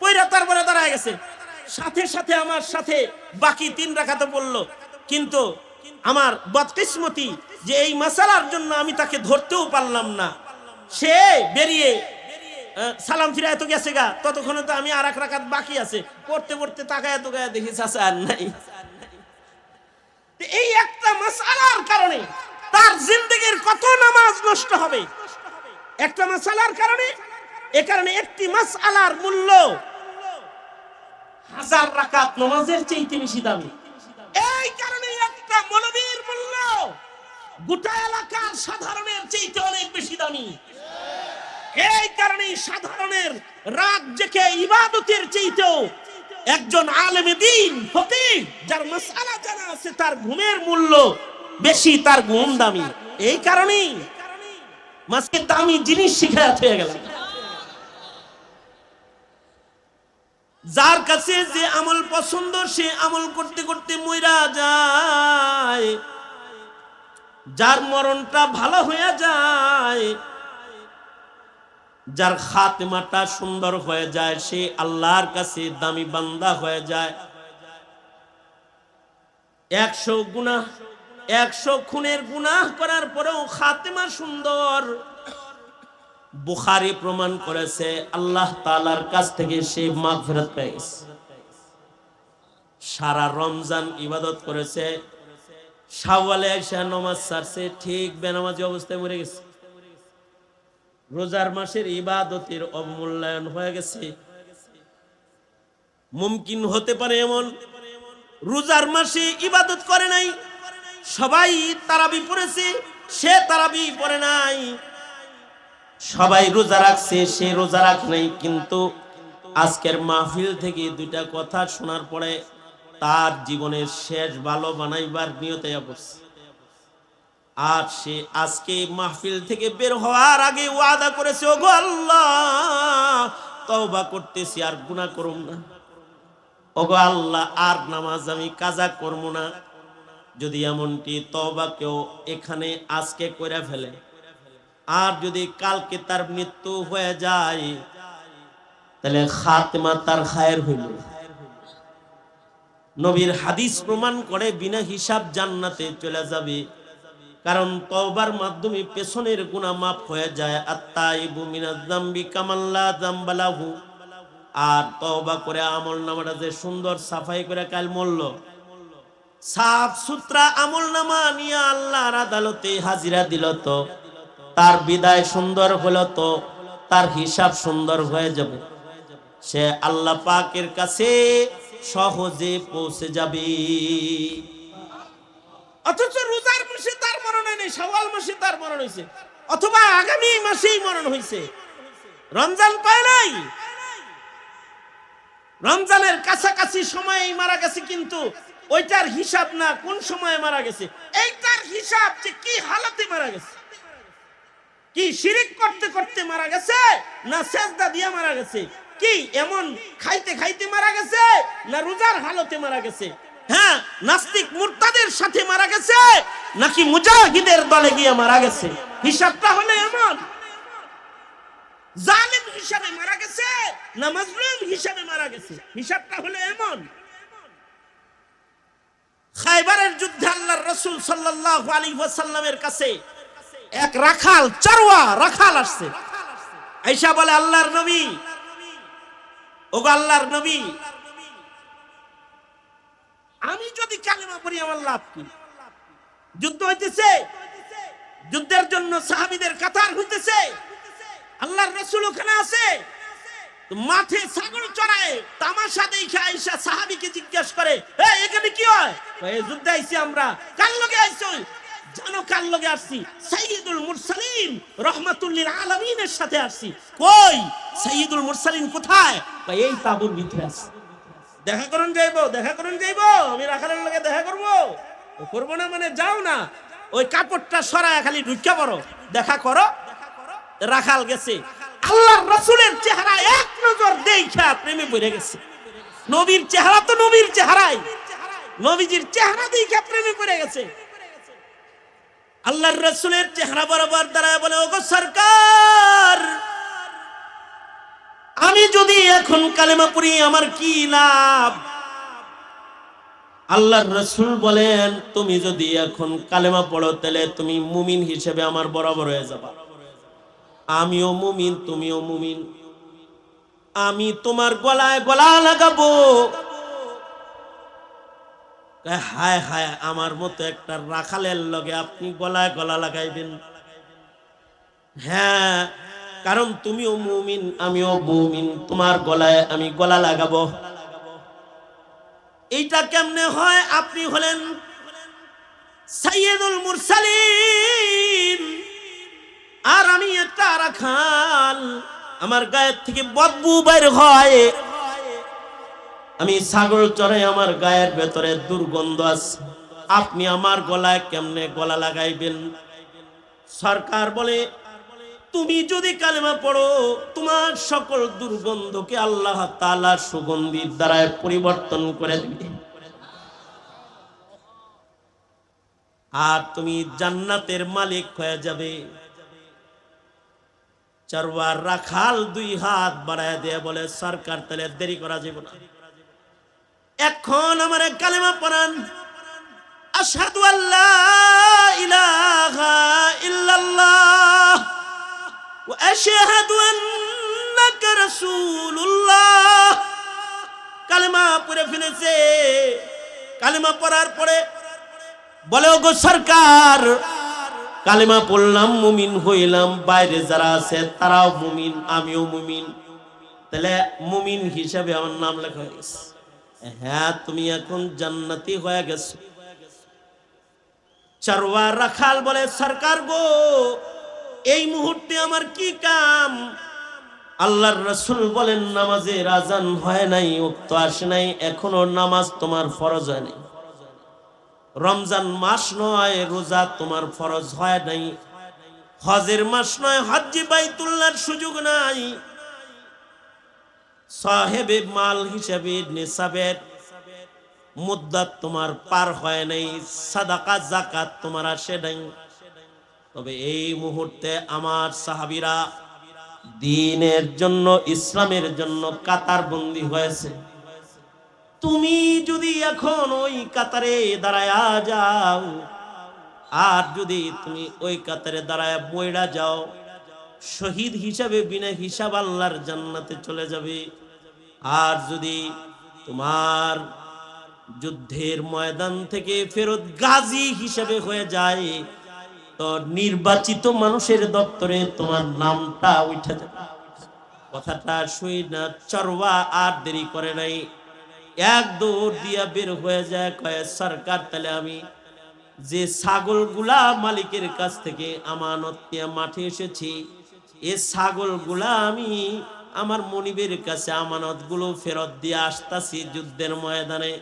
পয়রা তারপরে দাঁড়ায় গেছে। সাথে সাথে আমার সাথে বাকি 3 রাকাতে পড়লো। কিন্তু আমার বদকিসমতি যে এই মাসালার জন্য আমি তাকে ধরতেও পারলাম না। সে বেরিয়ে সালাম ফিরায় তো গেছে গা, ততক্ষণে তো আমি আর এক রাকাত বাকি আছে, পড়তে পড়তে তাকায় তো গায়ে দেখি চাচা আর নাই। এই একটা মাসআলার কারণে তার জিন্দেগীর কত নামাজ নষ্ট হবে, একটা মাসআলার কারণে। এ কারণে একটি মাসআলার মূল্য 1000 রাকাত নামাজের চাইতে বেশি দামি। এই কারণে একটা মৌলবীর মূল্য গোটা এলাকার সাধারণের চাইতে অনেক বেশি দামি। এই কারণে সাধারণের রাত জেগে ইবাদতের চাইতেও একজন আলেমে দ্বীন ফকিহ যার মাসআলা জানা আছে তার ঘুমের মূল্য বেশি, তার ঘুম দামি। এই কারণেই মাসকে দামি জিনিস শিখায় হয়ে গেল। যার কাছে যে আমল পছন্দ সে আমল করতে করতে মইরা যায়, যার মরণটা ভালো হয়ে যায়, যার খাতেমাটা সুন্দর হয়ে যায়, সে আল্লাহর কাছে দামি বান্দা হয়ে যায়। 100 গুনাহ, 100 খুনের গুনাহ করার পরেও খাতেমা সুন্দর। বুখারী প্রমাণ করেছে আল্লাহ তাআলার কাছ থেকে সে মাগফিরাত পেয়ে গেছে। সারা রমজান ইবাদত করেছে, শাওয়ালে এসে নামাজ ছাড়ছে, ঠিক বেনামাজি অবস্থায় মরে গেছে। রোজার মাসের ইবাদতের অবমূল্যায়ন হয়ে গেছে। মুমকিন হতে পারে এমন রোজার মাসে ইবাদত করে নাই, সবাই তারাবি পড়েছে, সে তারাবি পড়ে নাই। সবাই রোজা রাখছে, সে রোজা রাখ নাই। কিন্তু আজকের মাহফিল থেকে দুইটা কথা শোনার পরে তার জীবনের শেষ ভালো বানাইবার নিয়তে পড়ছে। আর সে আজকে মাহফিল থেকে বের হওয়ার আগে ওয়াদা করেছে, ওগো আল্লাহ তওবা করতেছি আর গুনাহ করব না, ওগো আল্লাহ আর নামাজ আমি কাজা করব না। যদি এমনটি তওবা কেউ এখানে আজকে কইরা ফেলে, আর যদি কালকে তার মৃত্যু হয়ে যায়, তাহলে খাতেমা তার খায়ের হইল। নবীর হাদিস প্রমাণ করে বিনা হিসাব জান্নাতে চলে যাবে। কারণ তওবার মাধ্যমে পেছনের গুনাহ মাফ হয়ে যায়। আত-তাইবু মিনাজ যামবি কামান লা যামবা লাহু। আর তওবা করে আমলনামাটা যে সুন্দর সাফাই করে কাল মরল, সাফ সুতরা আমলনামা নিয়ে আল্লাহর আদালতে হাজিরা দিল, তো তার বিদায় সুন্দর হলো, তো তার হিসাব সুন্দর হয়ে যাবে, সে আল্লাহ পাকের কাছে সহজে পৌঁছে যাবে। অথচ রোজার মাসে তার মরণ নেই, শাওয়াল মাসে তার মরণ হয়েছে, অথবা আগামী মাসেই মরণ হয়েছে, রমজান পায় নাই, রমজানের কাছাকাছি সময়ে মারা গেছে। কিন্তু ওইটার হিসাব না কোন সময়ে মারা গেছে, এইটার হিসাব যে কি হালাতে মারা গেছে, কি শিরিক করতে করতে মারা গেছে না সেজদা দিয়ে মারা গেছে, কি এমন খাইতে খাইতে মারা গেছে না রোজার হালতে মারা গেছে, হ্যাঁ নাস্তিক মুরতাদের সাথে মারা গেছে নাকি মুজাহিদের দলে গিয়ে মারা গেছে। হিসাবটা হলো এমন, জালেম হিসাবে মারা গেছে না মাজলুম হিসাবে মারা গেছে, হিসাবটা হলো এমন। খায়বারের যুদ্ধে আল্লাহর রাসূল সাল্লাল্লাহু আলাইহি ওয়াসাল্লামের কাছে এক রাখাল, চারওয়া রাখাল আসছে, আয়েশা বলে আল্লাহর নবী, ওগো আল্লাহর নবী, আমি যদি কালেমা পড়ি আমার লাভ কি? যুদ্ধ হইতেছে, যুদ্ধের জন্য সাহাবীদের কাতার হইতেছে, আল্লাহর রাসূল ওখানে আছে, মাঠে ছাগল চড়ায় তামাশা দেখে আয়েশা সাহাবীকে জিজ্ঞাসা করে, এই এখানে কি হয়? এই যুদ্ধে আইছি আমরা। কার লগে আইছো? জানো কার লগে আসছি? সাইয়্যিদুল মুরসালিন রাহমাতুল লিল আলামিনের সাথে আসছি। কই সাইয়্যিদুল মুরসালিন কোথায়? এই তাঁবুর ভিতরে আছে। দেখা করুন যাইবো, দেখা করুন যাইবো, আমি রাখালের লগে দেখা করবো, করবো না মানে যাও না, ওই কাপড়টা সরায় খালি ঢুকিয়া পড়ো, দেখা করো। রাখাল গেছে, আল্লাহর রাসূলের চেহারা এক নজর দেখা প্রেমে পড়ে গেছে। নবীর চেহারা তো নবীর চেহারাই, নবীজির চেহারা দেখা প্রেমে পড়ে গেছে। আল্লাহর রাসূলের চেহারা বরাবর দাঁড়ায় বলে, ওগো সরকার, আমি যদি এখন কালেমা পড়ি আমার কি লাভ? আল্লাহর রাসূল বলেন, তুমি যদি এখন কালেমা পড়ো তাহলে তুমি মুমিন হিসেবে আমার বরাবর হয়ে যাবা। আমিও মুমিন তুমিও মুমিন, আমি তোমার গলায় গলা লাগাবো। হায় হায়, আমার মতো একটা রাখালের লগে আপনি গলায় গলা লাগাইবেন? হ্যাঁ, কারণ তুমিও মুমিন আমিও মুমিন, তোমার গলায় আমি গলা লাগাবো। এইটা কেমনে হয়? আপনি হলেন সাইয়্যিদুল মুরসালিন, আর আমি একটা রাখাল, আমার গায়ের থেকে বদবু বের হয়, আমি ছাগল চড়াই, আমার গায়ের ভেতরে দুর্গন্ধ আছে, আপনি আমার গলায় কেমনে গলা লাগাইবেন? সরকার বলে, তুমি যদি কালেমা পড়ো, তোমার সকল দুর্গন্ধকে আল্লাহ তাআলা সুগন্ধির দ্বারা পরিবর্তন করে দিবে, আর তুমি জান্নাতের মালিক হয়ে যাবে। চরওয়ার রাখাল দুই হাত বাড়ায় দিয়ে বলে, সরকার তাহলে দেরি করা যাবে না, এখন আমার কালেমা পড়ান। আশহাদু আল্লা ইলাহা ইল্লাল্লাহ ওয়া আশহাদু আন্নাকা রাসূলুল্লাহ। কালেমা পড়ে ফেলেছে। কালেমা পড়ার পরে বলে, ওগো সরকার, কালেমা পড়লাম, মুমিন হইলাম, বাইরে যারা আছে তারাও মুমিন আমিও মুমিন, তাহলে মুমিন হিসাবে আমার নাম লেখা হয়ে গেছে। হ্যাঁ, তুমি এখন জান্নাতি হয়ে গেছো। চরওয়ার রাখাল বলে, সরকার গো, এই মুহূর্তে আমার কি কাম? আল্লাহর রাসূল বলেন, নামাজের আজান হয় নাই, ওয়াক্ত আসে নাই, এখনো নামাজ তোমার ফরজ হয় নাই। রমজান মাস নয়, রোজা তোমার ফরজ হয় নাই। হজের মাস নয়, হজ্জে বাইতুল্লাহর সুযোগ নাই। সাহেবে মাল হিসেবে নিসাবের মুদ্দাত তোমার পার হয় নাই, সাদাকা যাকাত তোমার আসে নাই। তবে এই মুহূর্তে আমার সাহাবীরা দ্বীনের জন্য, ইসলামের জন্য কাতার বন্দী হয়েছে। তুমি যদি এখন ওই কাতারে দাঁড়ায়া যাও, আর যদি তুমি ওই কাতারে দাঁড়ায়া মইরা যাও, শহীদ হিসাবে বিনা হিসাব আল্লাহর জান্নাতে চলে যাবে। আর যদি তোমার যুদ্ধের ময়দান থেকে ফেরত গাজী হিসেবে হয়ে যায়, তো নির্বাচিত মানুষের দপ্তরে তোমার নামটা উঠে যাবে। কথাটা শুই না, চরওয়া আর দেরি করে নাই, এক দৌড় দিয়া বের হয়ে যায়, কয়ে, সরকার তাহলে আমি যে ছাগলগুলা মালিকের কাছ থেকে আমানত নিয়ে মাঠে এসেছি, এ ছাগলগুলা আমি আমার মনিবের কাছে আমানতগুলো ফেরত দিয়ে আসতাছি যুদ্ধের ময়দানে।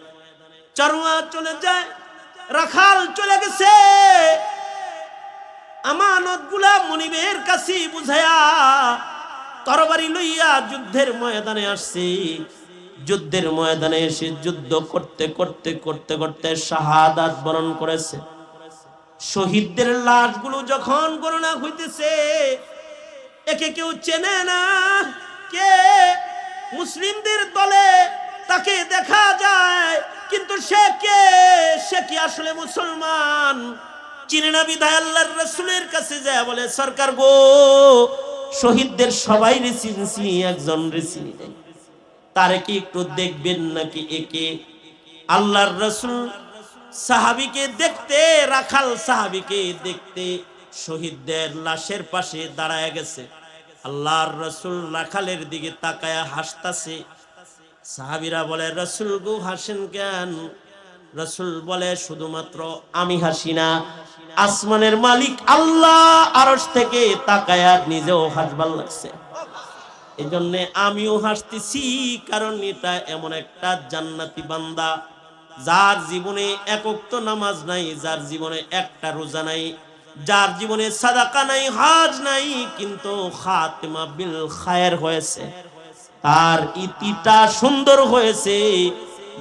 চরওয়া চলে যায়, রাখাল চলে গেছে, আমানতগুলা মনিবের কাছে বুঝায়া তরবারি লইয়া যুদ্ধের ময়দানে আসছে। যুদ্ধের ময়দানে এসে যুদ্ধ করতে করতে করতে করতে শাহাদাত বরণ করেছে। শহীদদের লাশগুলো যখন গণনা হইতেছে, একে কেউ চেনে না, কে মুসলিমদের দলে তাকে দেখা যায়, কিন্তু সে কে? সে কি আসলে মুসলমান? চিনে না বিধায় আল্লাহর রাসূলের কাছে যায় বলে, সরকার গো, শহীদদের সবাই চিনছি, একজন চিনি নাই, তারে কি একটু দেখবেন নাকি? একে? আল্লাহর রাসূল সাহাবীকে দেখতে, রাখাল সাহাবীকে দেখতে শহীদদের লাশের পাশে দাঁড়ায় গেছে। আল্লাহর রাসূল রাখালের দিকে তাকায়া হাসতাছে। সাহাবীরা বলে, রাসূল গো, হাসেন কেন? রাসূল বলে, শুধুমাত্র আমি হাসি না, আসমানের মালিক আল্লাহ আরশ থেকে তাকায়া নিজেও হাসবার লাগছে। এই জন্য আমিও হাসতেছি, কারণ এটা এমন একটা জান্নাতি বান্দা, যার জীবনে এক ওয়াক্ত নামাজ নাই, যার জীবনে একটা রোজা নাই, যার জীবনে সাদাকা নাই, হজ নাই, কিন্তু খাতিমা বিল খায়ের হয়েছে, তার ইতিটা সুন্দর হয়েছে,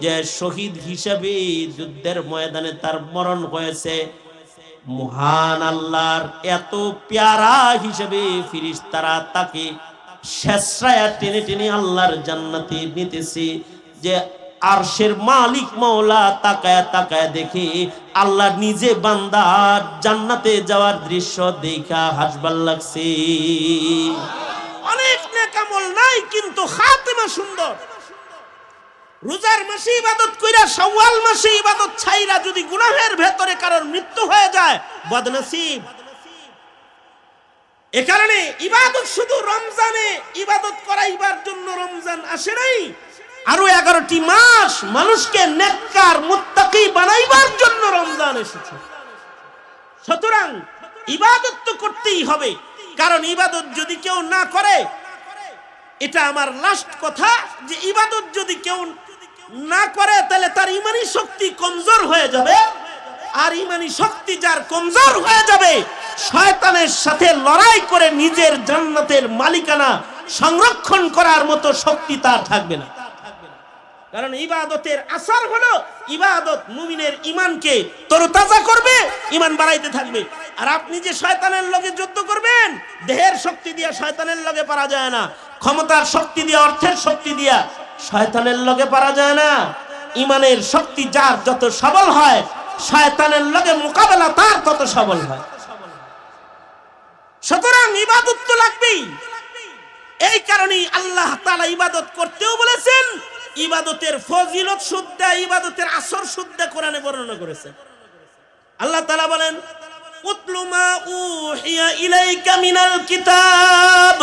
যে শহীদ হিসেবে যুদ্ধের ময়দানে তার মরণ হয়েছে। মহান আল্লাহর এত পেয়ারা হিসেবে ফেরেশতারা তাকে শেষরায়া টেনে টেনে আল্লাহর জান্নাতে নিতেছে, যে আরশের মালিক মাওলা তাকায় তাকায় দেখে আল্লাহ নিজে বান্দার জান্নাতে যাওয়ার দৃশ্য দেখা হাসবার লাগছে। অনেক নেক আমল নাই কিন্তু খাতিমা সুন্দর। রোজার মাসে ইবাদত কইরা শাওয়াল মাসে ইবাদত ছাইরা যদি গুনাহের ভেতরে কারোর মৃত্যু হয়ে যায় বদনসিব। এ কারণে ইবাদত শুধু রমজানে ইবাদত করাইবার জন্য রমজান আসে নাই, আরো 11টি মাস মানুষকে নেককার মুত্তাকি বানাইবার জন্য রমজান এসেছে। সুতরাং ইবাদত তো করতেই হবে, কারণ ইবাদত যদি কেউ না করে, এটা আমার লাস্ট কথা, যে ইবাদত যদি কেউ না করে তাহলে তার ইমানি শক্তি কমজোর হয়ে যাবে, আর ইমানি শক্তি যার কমজোর হয়ে যাবে শয়তানের সাথে লড়াই করে নিজের জান্নাতের মালিকানা সংরক্ষণ করার মতো শক্তি তার থাকবে না। কারণ ইবাদতের আসর হলো ইবাদত মুমিনের ঈমানকে তরতাজা করবে, ঈমান বাড়াইতে থাকবে। আর আপনি যে শয়তানের লগে যুদ্ধ করবেন, দেহের শক্তি দিয়ে শয়তানের লগে পারা যায় না, ক্ষমতার শক্তি দিয়ে, অর্থের শক্তি দিয়া শয়তানের লগে পারা যায় না। ঈমানের শক্তি যার যত সবল হয়, শয়তানের লগে মোকাবেলা তার তত সবল হয়। সুতরাং ইবাদত তো লাগবেই। এই কারণেই আল্লাহ তাআলা ইবাদত করতেও বলেছেন, ইবাদতের ফজিলত শুদ্ধা, ইবাদতের আসর শুদ্ধা কোরআনে বর্ণনা করেছেন। আল্লাহ তাআলা বলেন, উতলু মা উহিয়া ইলাইকা মিনাল কিতাব,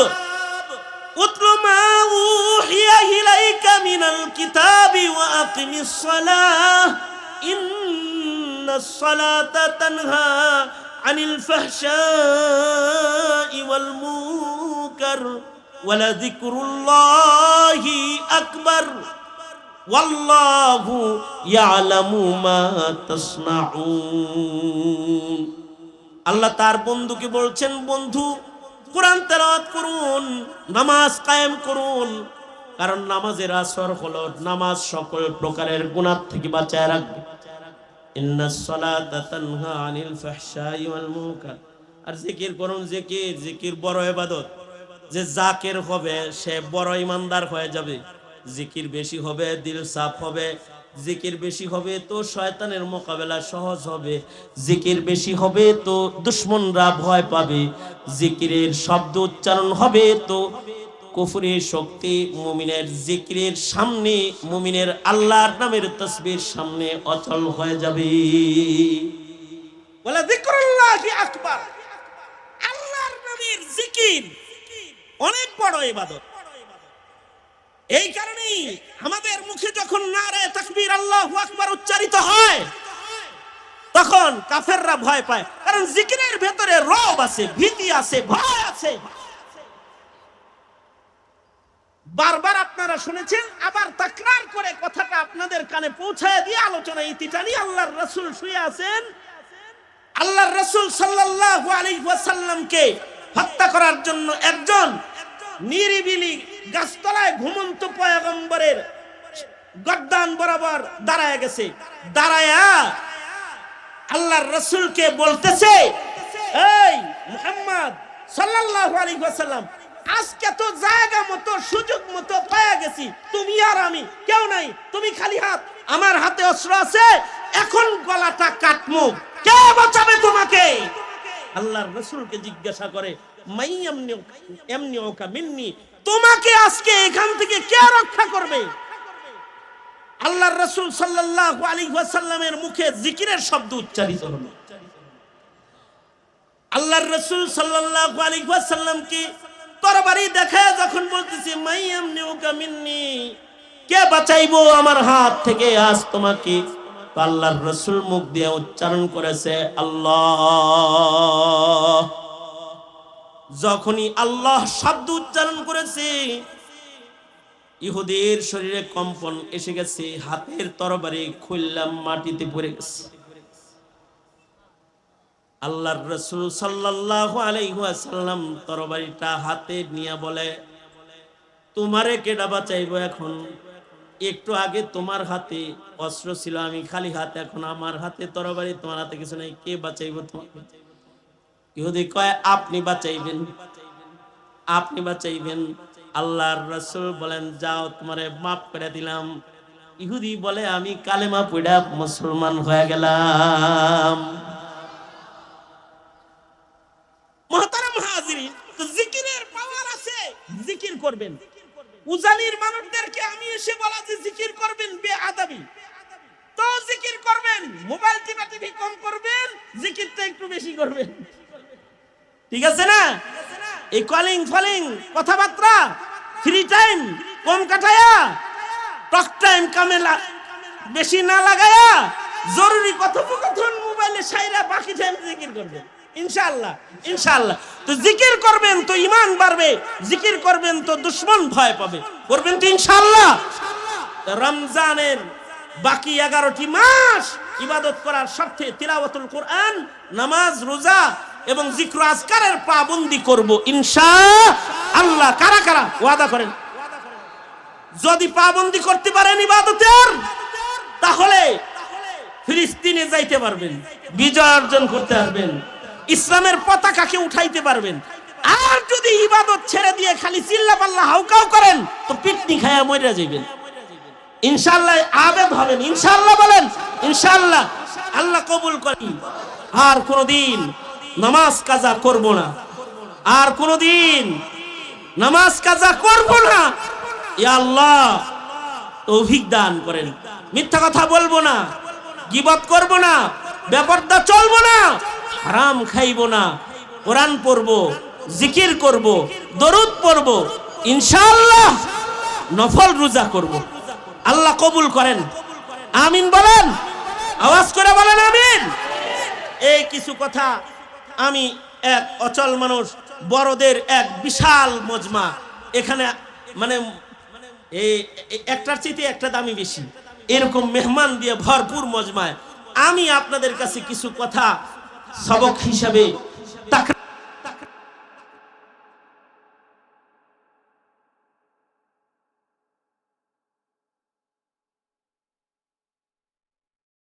উতলু মা উহিয়া ইলাইকা মিনাল কিতাবি ওয়া আকিমিস সালাহ ইন্নাস সালাতা তানহা আনিল ফাহশাই ওয়াল মুনকার ওয়ালাযিকরুল্লাহি আকবার ওয়াল্লাহু ইয়ালামু মা তাসনাউন। আল্লাহ তার বন্ধুকে বলছেন, বন্ধু কোরআন তেলাওয়াত করুন, নামাজ কায়েম করুন, কারণ নামাজের আসর হলো নামাজ সকল প্রকারের গুনাহ থেকে বাঁচায় রাখবে। ইন্নাস সালাতা তানহা আনিল ফাহশাই ওয়াল মুনকার। আর জিকির করুন, জিকির বড় ইবাদত। যে জাকির হবে সে বড় ইমানদার হয়ে যাবে। জিকির বেশি হবে দিল সাফ হবে, জিকির বেশি হবে তো শয়তানের মোকাবেলা সহজ হবে, জিকির বেশি হবে তো দুশমনরা ভয় পাবে, জিকিরের শব্দ উচ্চারণ হবে তো কুফরের শক্তি মুমিনের জিকিরের সামনে, মুমিনের আল্লাহর নামের তাসবির সামনে অচল হয়ে যাবে। ওয়ালা যিকরুল্লাহি আকবার। আল্লাহর নামের জিকির অনেক বড় ইবাদত। এই কারণেই আমাদের মুখে যখন নারে তাকবীর আল্লাহু আকবার উচ্চারিত হয় তখন কাফেররা ভয় পায়, কারণ জিকিরের ভেতরে রব আছে, ভীতি আছে, ভয় আছে। বারবার আপনারা শুনেছেন, আবার তাকরার করে কথাটা আপনাদের কানে পৌঁছায় দিয়ে আলোচনা ইতিটা নিয়ে আল্লাহর রাসূল শুয়ে আছেন। আল্লাহর রাসূল সাল্লাল্লাহু আলাইহি ওয়াসাল্লামকে হত্যা করার জন্য একজন নিরিবিলি গাছতলায় ঘুমন্ত পয়গম্বরের গর্দান বরাবর দাঁড়ায় গেছে। দাঁড়ায়া আল্লাহর রাসূলকে বলতেছে, এই মুহাম্মদ সাল্লাল্লাহু আলাইহি ওয়াসাল্লাম, আজকে তো জায়গা মতো সুযোগ মতো পেয়ে গেছি, তুমি আর আমি কেউ নাই, তুমি খালি হাত, আমার হাতে অস্ত্র আছে, এখন গলাটা কাটমু, কে বাঁচাবে তোমাকে? আল্লাহর রাসূলকে জিজ্ঞাসা করে, তোমাকে আজকে এখান থেকে কে রক্ষা করবে? আল্লাহর রাসূল সাল্লাল্লাহু আলাইহি ওয়াসাল্লামের মুখে জিকিরের শব্দ উচ্চারিত হলো। আল্লাহর রাসূল সাল্লাল্লাহু আলাইহি ওয়াসাল্লাম কি তরবারি দেখায় যখন বলতেছে, মাইয়ামনিউকা মিন্নি, কে বাঁচাইবো আমার হাত থেকে আজ তোমাকে? আল্লাহর রাসূল মুখ দিয়ে উচ্চারণ করেছে আল্লাহ। যখনই আল্লাহ শব্দ উচ্চারণ করেছে, ইহুদির শরীরে কম্পন এসে গেছে, হাতের তরবারি খুললাম মাটিতে পড়ে গেছে। আল্লাহর রাসূল সাল্লাল্লাহু আলাইহি ওয়াসাল্লাম তরবারিটা হাতে নিয়ে বলে, তোমারে কেডা বাঁচাইবো এখন? একটু আগে তোমার হাতে অস্ত্র ছিল, আমি খালি হাতে, এখন আমার হাতে তরবারি, তোমার হাতে কিছু নাই, কে বাঁচাইবো তোমাকে? ইহুদি কয়, আপনি বাঁচাইবেন, আপনি বাঁচাইবেন। আল্লাহর রাসূল বলেন, যাও তোমারে মাফ করে দিলাম, ইহুদি বলে আমি কালেমা পড়া মুসলমান হয়ে গেলাম। মুহতারাম হাজিরিন, তো জিকিরের পাওয়ার আছে, জিকির করবেন। উজানির মানুষদেরকে আমি এসে বলা যে জিকির করবেন বেআদাবি, তো জিকির করবেন। মোবাইল টিপি কম করবেন, জিকিরটা একটু বেশি করবেন, ঠিক আছে না? এই কলিং ফলিং কথাবার্তা ফ্রি টাইম কম কাটায়া, টক টাইম কামেলা বেশি না লাগায়া, জরুরি কথোপকথন মোবাইলে সাইরা বাকি টাইম জিকির করবেন ইনশাআল্লাহ। ইনশাআল্লাহ তো জিকির করবেন তো ঈমান বাড়বে, জিকির করবেন তো দুশমন ভয় পাবে। করবেন তো ইনশাআল্লাহ। রমজানের বাকি 11টি মাস ইবাদত করার স্বার্থে তিলাওয়াতুল কোরআন, নামাজ, রোজা এবং জিক্র আজকারের পাবন্দি করব ইনশাআল্লাহ। কারা কারা ওয়াদা করেন? যদি পাবন্দি করতে পারেন ইবাদতের, তাহলে ফিলিস্তিনে যাইতে পারবেন, বিজয় অর্জন করতে পারবেন, ইসলামের পতাকাকে উঠাইতে পারবেন। আর যদি ইবাদত ছেড়ে দিয়ে খালি চিল্লাপাল্লা হাউকাউ করেন, তো পিটনি খায়া মরে যাবেন। ইনশাআল্লাহ আবেদ হবেন, ইনশাআল্লাহ বলেন ইনশাআল্লাহ। আল্লাহ কবুল করেন। আর কোনদিন নামাজ কাজা করব না, আর কোনদিন নামাজ কাজা করব না। ইয়া আল্লাহ তৌফিক দান করেন। মিথ্যা কথা বলবো না, গীবত করব না, বেপরদা চলবো না, হারাম খাইব না, কোরআন পড়ব, জিকির করব, দরুদ পড়ব, ইনশাআল্লাহ নফল রোজা করব। আল্লাহ কবুল করেন। আমিন বলেন, আওয়াজ করে বলেন আমিন। এই কিছু কথা আমি এক অচল মানুষ, বড়দের এক বিশাল মজমা, এখানে মানে এই একটার চাইতে একটা দামি বেশি, এরকম মেহমান দিয়ে ভরপুর মজমায় আমি আপনাদের কাছে কিছু কথা সবক হিসাবে